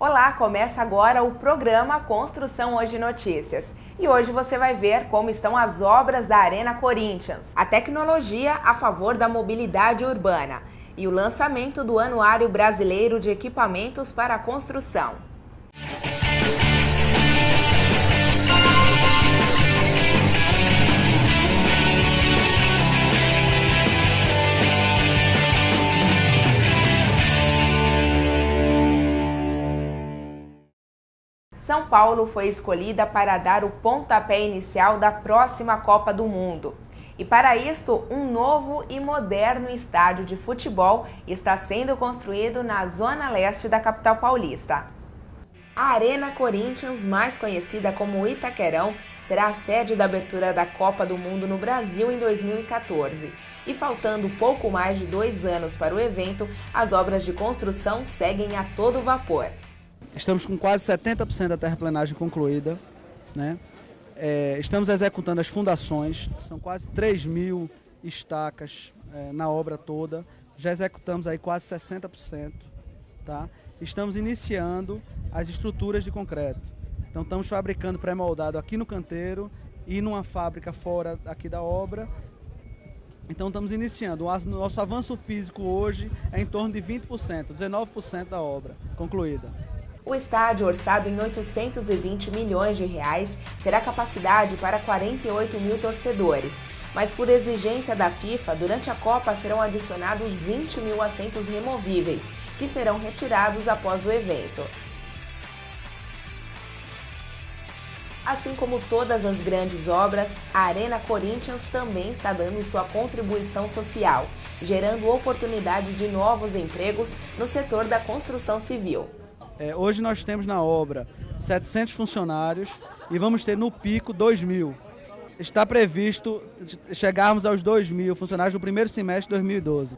Olá, começa agora o programa Construção Hoje Notícias. E hoje você vai ver como estão as obras da Arena Corinthians, a tecnologia a favor da mobilidade urbana e o lançamento do Anuário Brasileiro de Equipamentos para a Construção. São Paulo foi escolhida para dar o pontapé inicial da próxima Copa do Mundo. E para isto, um novo e moderno estádio de futebol está sendo construído na zona leste da capital paulista. A Arena Corinthians, mais conhecida como Itaquerão, será a sede da abertura da Copa do Mundo no Brasil em 2014. E faltando pouco mais de 2 anos para o evento, as obras de construção seguem a todo vapor. Estamos com quase 70% da terraplenagem concluída, né? Estamos executando as fundações, são quase 3.000 estacas na obra toda, já executamos aí quase 60%, tá? Estamos iniciando as estruturas de concreto, então estamos fabricando pré-moldado aqui no canteiro e numa fábrica fora aqui da obra. Então estamos iniciando, o nosso avanço físico hoje é em torno de 20%, 19% da obra concluída. O estádio, orçado em 820 milhões de reais, terá capacidade para 48 mil torcedores. Mas por exigência da FIFA, durante a Copa serão adicionados 20 mil assentos removíveis, que serão retirados após o evento. Assim como todas as grandes obras, a Arena Corinthians também está dando sua contribuição social, gerando oportunidade de novos empregos no setor da construção civil. Hoje nós temos na obra 700 funcionários e vamos ter no pico 2.000. Está previsto chegarmos aos 2.000 funcionários no primeiro semestre de 2012.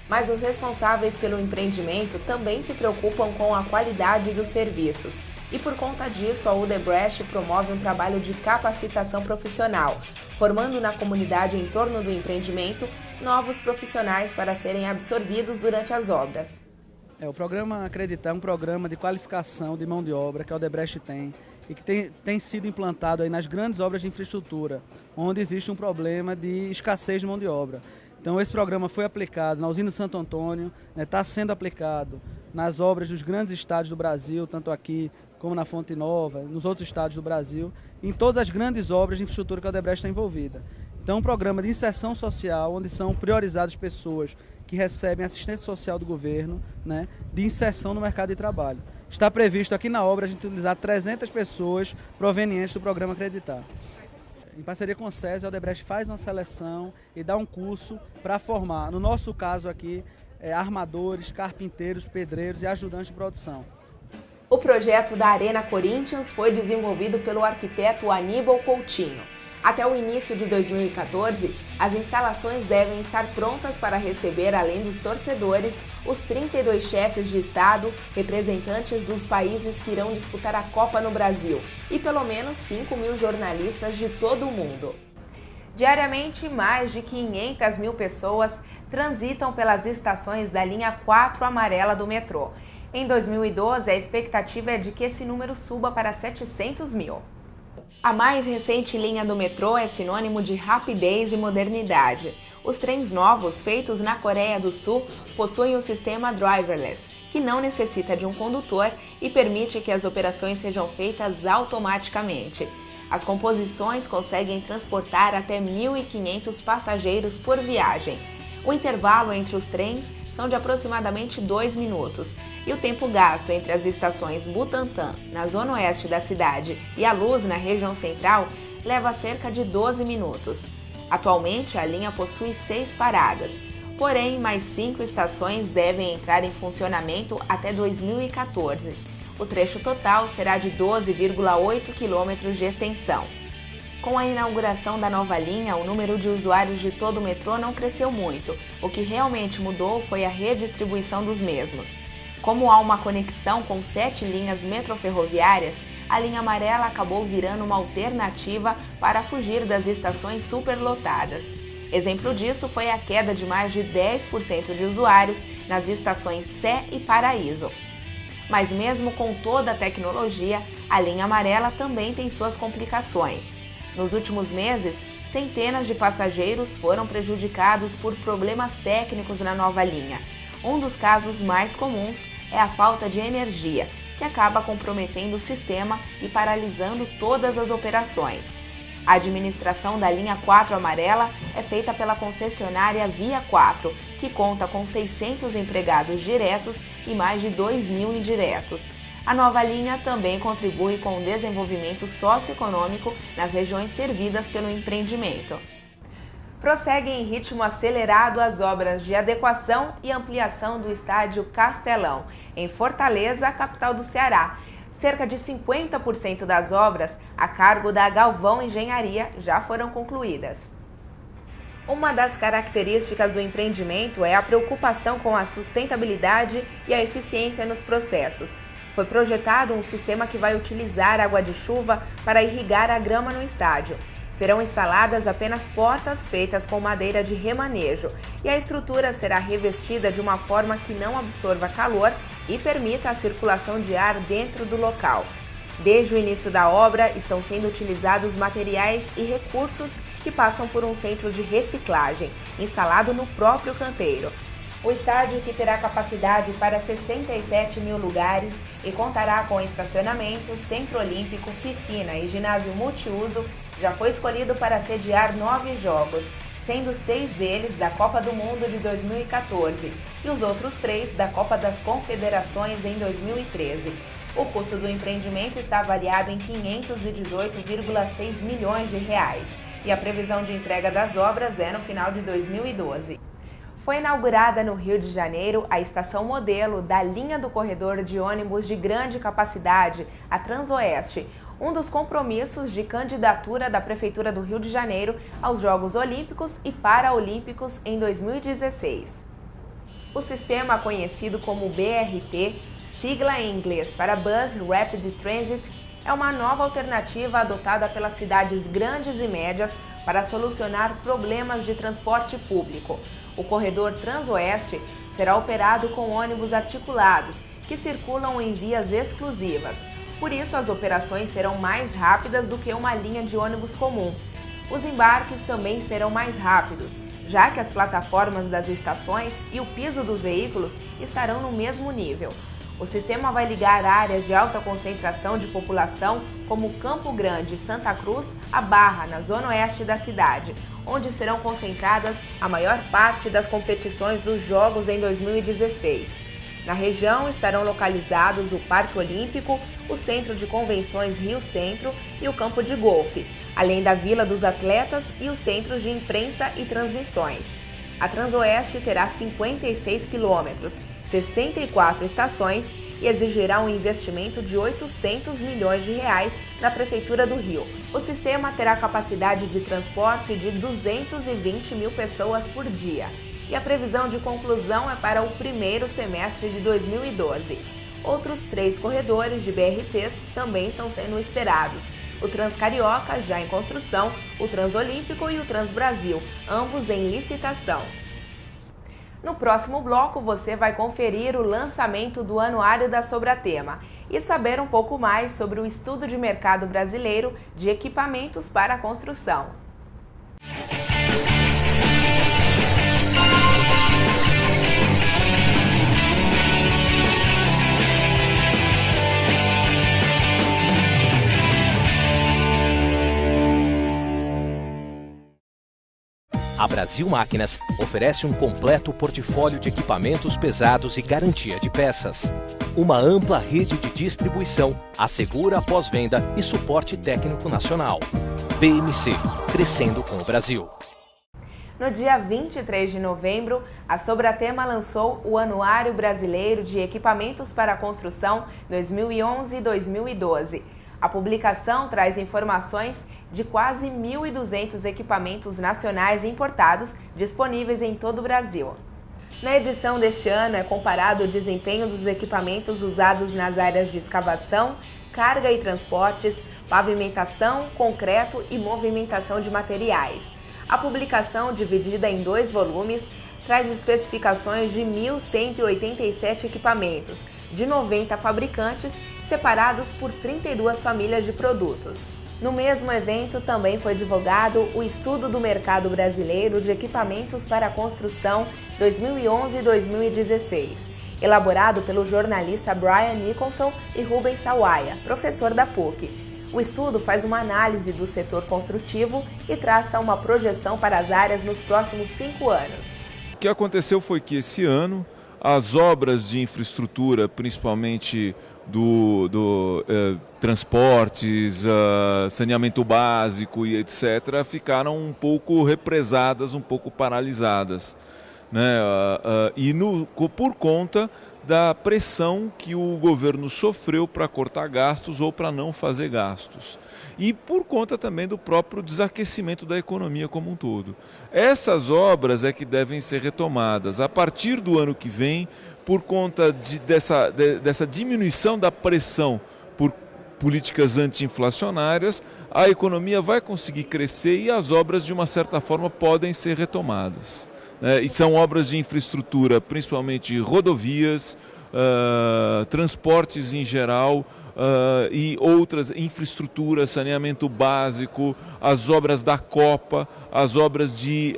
Mas os responsáveis pelo empreendimento também se preocupam com a qualidade dos serviços. E por conta disso, a Odebrecht promove um trabalho de capacitação profissional, formando na comunidade em torno do empreendimento novos profissionais para serem absorvidos durante as obras. O programa Acreditar é um programa de qualificação de mão de obra que a Odebrecht tem e que tem sido implantado aí nas grandes obras de infraestrutura, onde existe um problema de escassez de mão de obra. Então esse programa foi aplicado na usina de Santo Antônio, está sendo aplicado nas obras dos grandes estádios do Brasil, tanto aqui como na Fonte Nova, nos outros estádios do Brasil, em todas as grandes obras de infraestrutura que a Odebrecht está envolvida. Então um programa de inserção social, onde são priorizadas pessoas que recebem assistência social do governo, né, de inserção no mercado de trabalho. Está previsto aqui na obra a gente utilizar 300 pessoas provenientes do programa Acreditar. Em parceria com o SESI, a Odebrecht faz uma seleção e dá um curso para formar, no nosso caso aqui, armadores, carpinteiros, pedreiros e ajudantes de produção. O projeto da Arena Corinthians foi desenvolvido pelo arquiteto Aníbal Coutinho. Até o início de 2014, as instalações devem estar prontas para receber, além dos torcedores, os 32 chefes de Estado, representantes dos países que irão disputar a Copa no Brasil, e pelo menos 5.000 jornalistas de todo o mundo. Diariamente, mais de 500 mil pessoas transitam pelas estações da linha 4 amarela do metrô. Em 2012, a expectativa é de que esse número suba para 700 mil. A mais recente linha do metrô é sinônimo de rapidez e modernidade. Os trens novos, feitos na Coreia do Sul, possuem o sistema driverless, que não necessita de um condutor e permite que as operações sejam feitas automaticamente. As composições conseguem transportar até 1.500 passageiros por viagem. O intervalo entre os trens são de aproximadamente 2 minutos, e o tempo gasto entre as estações Butantã, na zona oeste da cidade, e a Luz, na região central, leva cerca de 12 minutos. Atualmente, a linha possui 6 paradas, porém, mais 5 estações devem entrar em funcionamento até 2014. O trecho total será de 12,8 quilômetros de extensão. Com a inauguração da nova linha, o número de usuários de todo o metrô não cresceu muito. O que realmente mudou foi a redistribuição dos mesmos. Como há uma conexão com 7 linhas metroferroviárias, a linha amarela acabou virando uma alternativa para fugir das estações superlotadas. Exemplo disso foi a queda de mais de 10% de usuários nas estações Sé e Paraíso. Mas mesmo com toda a tecnologia, a linha amarela também tem suas complicações. Nos últimos meses, centenas de passageiros foram prejudicados por problemas técnicos na nova linha. Um dos casos mais comuns é a falta de energia, que acaba comprometendo o sistema e paralisando todas as operações. A administração da linha 4 amarela é feita pela concessionária Via 4, que conta com 600 empregados diretos e mais de 2.000 indiretos. A nova linha também contribui com o desenvolvimento socioeconômico nas regiões servidas pelo empreendimento. Prosseguem em ritmo acelerado as obras de adequação e ampliação do estádio Castelão, em Fortaleza, capital do Ceará. Cerca de 50% das obras, a cargo da Galvão Engenharia, já foram concluídas. Uma das características do empreendimento é a preocupação com a sustentabilidade e a eficiência nos processos. Foi projetado um sistema que vai utilizar água de chuva para irrigar a grama no estádio. Serão instaladas apenas portas feitas com madeira de remanejo e a estrutura será revestida de uma forma que não absorva calor e permita a circulação de ar dentro do local. Desde o início da obra, estão sendo utilizados materiais e recursos que passam por um centro de reciclagem, instalado no próprio canteiro. O estádio, que terá capacidade para 67 mil lugares e contará com estacionamento, centro olímpico, piscina e ginásio multiuso, já foi escolhido para sediar 9 jogos, sendo 6 deles da Copa do Mundo de 2014 e os outros 3 da Copa das Confederações em 2013. O custo do empreendimento está avaliado em 518,6 milhões de reais e a previsão de entrega das obras é no final de 2012. Foi inaugurada no Rio de Janeiro a estação modelo da linha do corredor de ônibus de grande capacidade, a Transoeste, um dos compromissos de candidatura da Prefeitura do Rio de Janeiro aos Jogos Olímpicos e Paraolímpicos em 2016. O sistema, conhecido como BRT, sigla em inglês para Bus Rapid Transit, é uma nova alternativa adotada pelas cidades grandes e médias para solucionar problemas de transporte público. O corredor Transoeste será operado com ônibus articulados, que circulam em vias exclusivas. Por isso, as operações serão mais rápidas do que uma linha de ônibus comum. Os embarques também serão mais rápidos, já que as plataformas das estações e o piso dos veículos estarão no mesmo nível. O sistema vai ligar áreas de alta concentração de população, como Campo Grande e Santa Cruz, à Barra, na zona oeste da cidade, onde serão concentradas a maior parte das competições dos Jogos em 2016. Na região estarão localizados o Parque Olímpico, o Centro de Convenções Rio Centro e o Campo de Golfe, além da Vila dos Atletas e os centros de imprensa e transmissões. A Transoeste terá 56 quilômetros, 64 estações e exigirá um investimento de 800 milhões de reais da Prefeitura do Rio. O sistema terá capacidade de transporte de 220 mil pessoas por dia e a previsão de conclusão é para o primeiro semestre de 2012. Outros 3 corredores de BRTs também estão sendo esperados. O Transcarioca, já em construção, o Transolímpico e o Transbrasil, ambos em licitação. No próximo bloco, você vai conferir o lançamento do Anuário da Sobratema e saber um pouco mais sobre o estudo de mercado brasileiro de equipamentos para a construção. A Brasil Máquinas oferece um completo portfólio de equipamentos pesados e garantia de peças. Uma ampla rede de distribuição, assegura a pós-venda e suporte técnico nacional. BMC, crescendo com o Brasil. No dia 23 de novembro, a Sobratema lançou o Anuário Brasileiro de Equipamentos para a Construção 2011 e 2012. A publicação traz informações de quase 1.200 equipamentos nacionais importados disponíveis em todo o Brasil. Na edição deste ano é comparado o desempenho dos equipamentos usados nas áreas de escavação, carga e transportes, pavimentação, concreto e movimentação de materiais. A publicação, dividida em 2 volumes, traz especificações de 1.187 equipamentos, de 90 fabricantes, separados por 32 famílias de produtos. No mesmo evento, também foi divulgado o Estudo do Mercado Brasileiro de Equipamentos para a Construção 2011-2016, elaborado pelo jornalista Brian Nicholson e Rubens Sawaia, professor da PUC. O estudo faz uma análise do setor construtivo e traça uma projeção para as áreas nos próximos 5 anos. O que aconteceu foi que esse ano as obras de infraestrutura, principalmente transportes, saneamento básico e etc., ficaram um pouco represadas, um pouco paralisadas, né? Por conta da pressão que o governo sofreu para cortar gastos ou para não fazer gastos. E por conta também do próprio desaquecimento da economia como um todo. Essas obras é que devem ser retomadas a partir do ano que vem, por conta dessa diminuição da pressão por políticas anti-inflacionárias, a economia vai conseguir crescer e as obras, de uma certa forma, podem ser retomadas. E são obras de infraestrutura, principalmente rodovias, transportes em geral e outras infraestruturas, saneamento básico, as obras da Copa, as obras de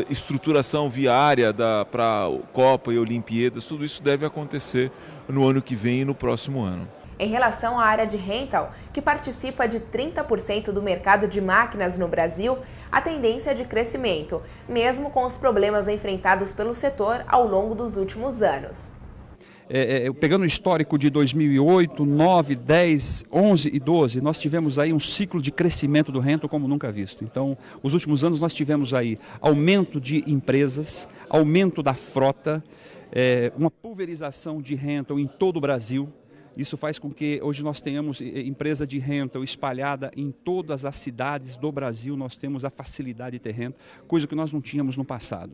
estruturação viária para Copa e Olimpíadas, tudo isso deve acontecer no ano que vem e no próximo ano. Em relação à área de rental, que participa de 30% do mercado de máquinas no Brasil, a tendência é de crescimento, mesmo com os problemas enfrentados pelo setor ao longo dos últimos anos. Pegando o histórico de 2008, 9, 10, 11 e 12, nós tivemos aí um ciclo de crescimento do rental como nunca visto. Então, os últimos anos nós tivemos aí aumento de empresas, aumento da frota, uma pulverização de rental em todo o Brasil. Isso faz com que hoje nós tenhamos empresa de rental espalhada em todas as cidades do Brasil, nós temos a facilidade de ter rental, coisa que nós não tínhamos no passado.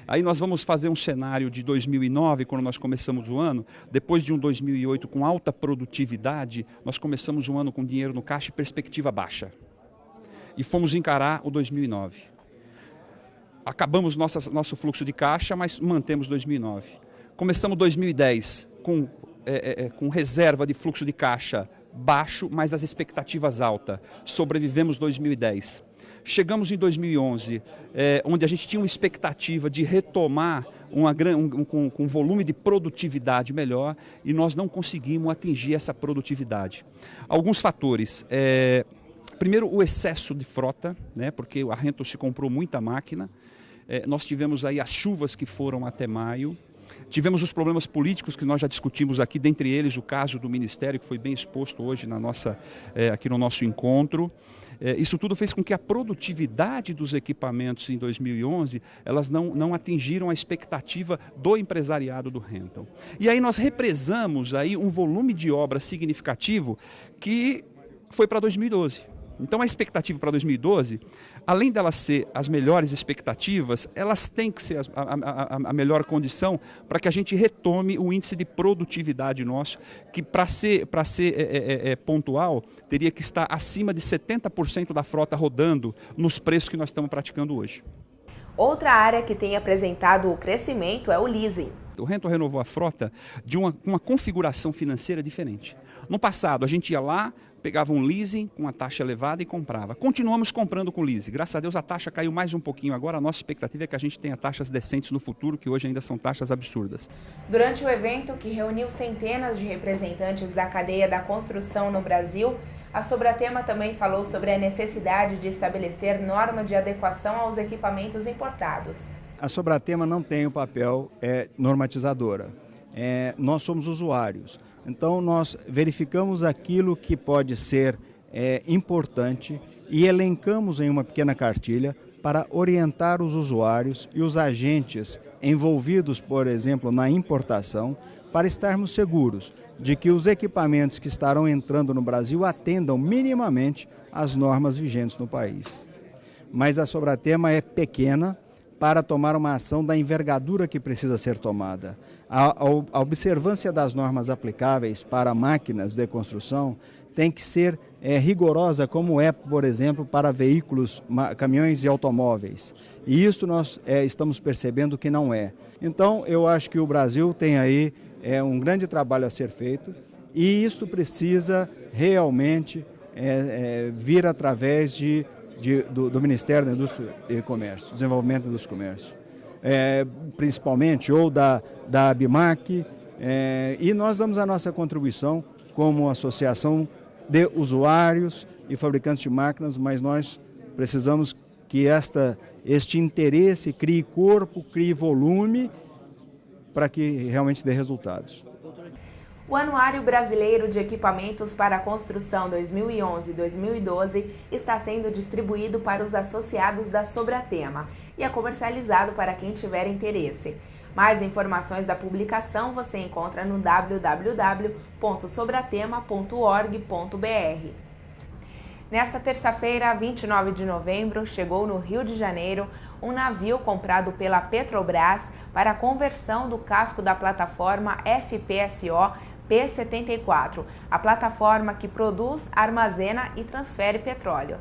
Aí nós vamos fazer um cenário de 2009, quando nós começamos o ano, depois de um 2008 com alta produtividade, nós começamos o ano com dinheiro no caixa e perspectiva baixa. E fomos encarar o 2009. Acabamos nosso fluxo de caixa, mas mantemos 2009. Começamos 2010 com reserva de fluxo de caixa baixo, mas as expectativas altas. Sobrevivemos 2010. Chegamos em 2011, onde a gente tinha uma expectativa de retomar com um volume de produtividade melhor e nós não conseguimos atingir essa produtividade. Alguns fatores. Primeiro, o excesso de frota, né, porque a rental se comprou muita máquina. Nós tivemos aí as chuvas que foram até maio. Tivemos os problemas políticos que nós já discutimos aqui, dentre eles o caso do Ministério, que foi bem exposto hoje aqui no nosso encontro. Isso tudo fez com que a produtividade dos equipamentos em 2011, elas não atingiram a expectativa do empresariado do rental. E aí nós represamos aí um volume de obra significativo que foi para 2012. Então a expectativa para 2012, além delas ser as melhores expectativas, elas têm que ser a melhor condição para que a gente retome o índice de produtividade nosso, que para ser pontual, teria que estar acima de 70% da frota rodando nos preços que nós estamos praticando hoje. Outra área que tem apresentado o crescimento é o leasing. O rental renovou a frota de uma configuração financeira diferente. No passado, a gente ia lá, pegava um leasing com uma taxa elevada e comprava. Continuamos comprando com leasing. Graças a Deus a taxa caiu mais um pouquinho. Agora a nossa expectativa é que a gente tenha taxas decentes no futuro, que hoje ainda são taxas absurdas. Durante o evento, que reuniu centenas de representantes da cadeia da construção no Brasil, a Sobratema também falou sobre a necessidade de estabelecer norma de adequação aos equipamentos importados. A Sobratema não tem o papel normatizadora. Nós somos usuários. Então, nós verificamos aquilo que pode ser importante e elencamos em uma pequena cartilha para orientar os usuários e os agentes envolvidos, por exemplo, na importação, para estarmos seguros de que os equipamentos que estarão entrando no Brasil atendam minimamente às normas vigentes no país. Mas a Sobratema é pequena para tomar uma ação da envergadura que precisa ser tomada. A observância das normas aplicáveis para máquinas de construção tem que ser rigorosa, como é, por exemplo, para veículos, caminhões e automóveis. E isso nós estamos percebendo que não é. Então, eu acho que o Brasil tem aí um grande trabalho a ser feito e isso precisa realmente vir através do Ministério da Indústria e Comércio, Desenvolvimento da Indústria e Comércio, principalmente, ou da ABIMAC, e nós damos a nossa contribuição como associação de usuários e fabricantes de máquinas, mas nós precisamos que este interesse crie corpo, crie volume, para que realmente dê resultados. O Anuário Brasileiro de Equipamentos para a Construção 2011-2012 está sendo distribuído para os associados da Sobratema e é comercializado para quem tiver interesse. Mais informações da publicação você encontra no www.sobratema.org.br. Nesta terça-feira, 29 de novembro, chegou no Rio de Janeiro um navio comprado pela Petrobras para a conversão do casco da plataforma FPSO P-74, a plataforma que produz, armazena e transfere petróleo.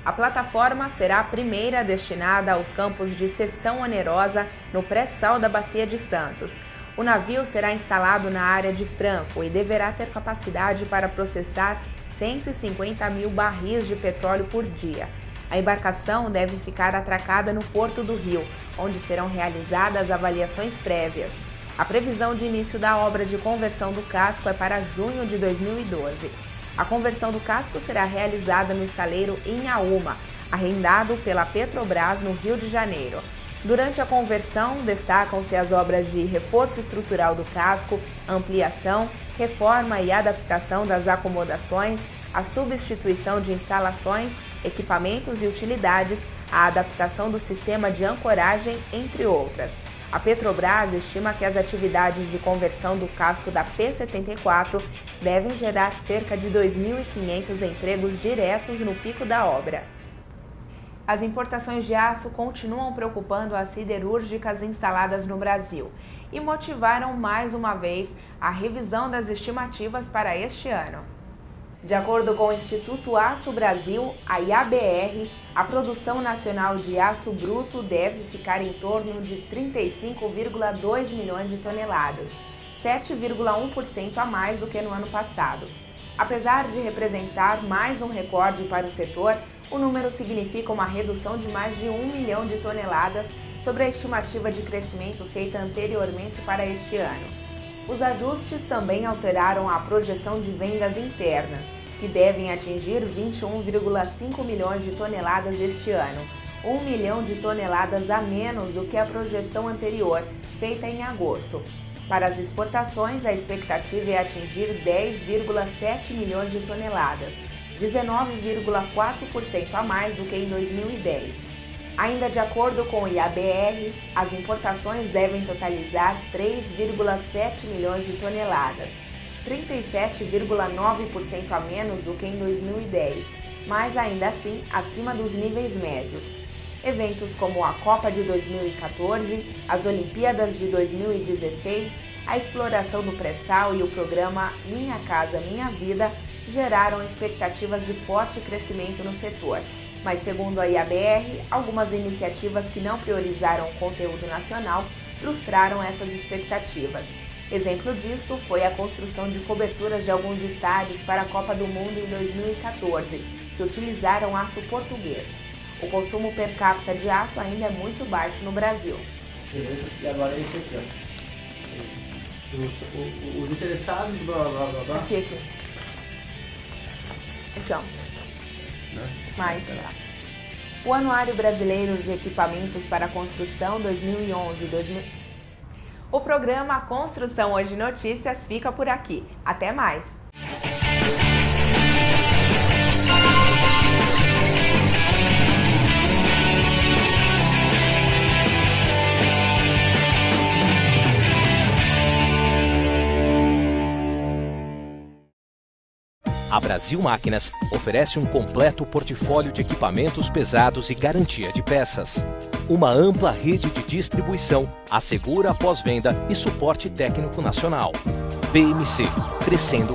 A plataforma será a primeira destinada aos campos de seção onerosa no pré-sal da Bacia de Santos. O navio será instalado na área de Franco e deverá ter capacidade para processar 150 mil barris de petróleo por dia. A embarcação deve ficar atracada no Porto do Rio, onde serão realizadas avaliações prévias. A previsão de início da obra de conversão do casco é para junho de 2012. A conversão do casco será realizada no estaleiro Inhaúma, arrendado pela Petrobras no Rio de Janeiro. Durante a conversão, destacam-se as obras de reforço estrutural do casco, ampliação, reforma e adaptação das acomodações, a substituição de instalações, equipamentos e utilidades, a adaptação do sistema de ancoragem, entre outras. A Petrobras estima que as atividades de conversão do casco da P-74 devem gerar cerca de 2.500 empregos diretos no pico da obra. As importações de aço continuam preocupando as siderúrgicas instaladas no Brasil e motivaram mais uma vez a revisão das estimativas para este ano. De acordo com o Instituto Aço Brasil, a IABR, a produção nacional de aço bruto deve ficar em torno de 35,2 milhões de toneladas, 7,1% a mais do que no ano passado. Apesar de representar mais um recorde para o setor, o número significa uma redução de mais de 1 milhão de toneladas sobre a estimativa de crescimento feita anteriormente para este ano. Os ajustes também alteraram a projeção de vendas internas, que devem atingir 21,5 milhões de toneladas este ano, 1 milhão de toneladas a menos do que a projeção anterior, feita em agosto. Para as exportações, a expectativa é atingir 10,7 milhões de toneladas, 19,4% a mais do que em 2010. Ainda de acordo com o IABR, as importações devem totalizar 3,7 milhões de toneladas, 37,9% a menos do que em 2010, mas ainda assim acima dos níveis médios. Eventos como a Copa de 2014, as Olimpíadas de 2016, a exploração do pré-sal e o programa Minha Casa Minha Vida geraram expectativas de forte crescimento no setor. Mas, segundo a IABR, algumas iniciativas que não priorizaram o conteúdo nacional frustraram essas expectativas. Exemplo disto foi a construção de coberturas de alguns estádios para a Copa do Mundo em 2014, que utilizaram aço português. O consumo per capita de aço ainda é muito baixo no Brasil. Beleza, e agora é esse aqui, ó. Os interessados, blá blá blá blá. Aqui. Então. Mais. O Anuário Brasileiro de Equipamentos para a Construção 2011-2012. O programa Construção Hoje Notícias fica por aqui. Até mais! A Brasil Máquinas oferece um completo portfólio de equipamentos pesados e garantia de peças. Uma ampla rede de distribuição, assegura pós-venda e suporte técnico nacional. BMC, crescendo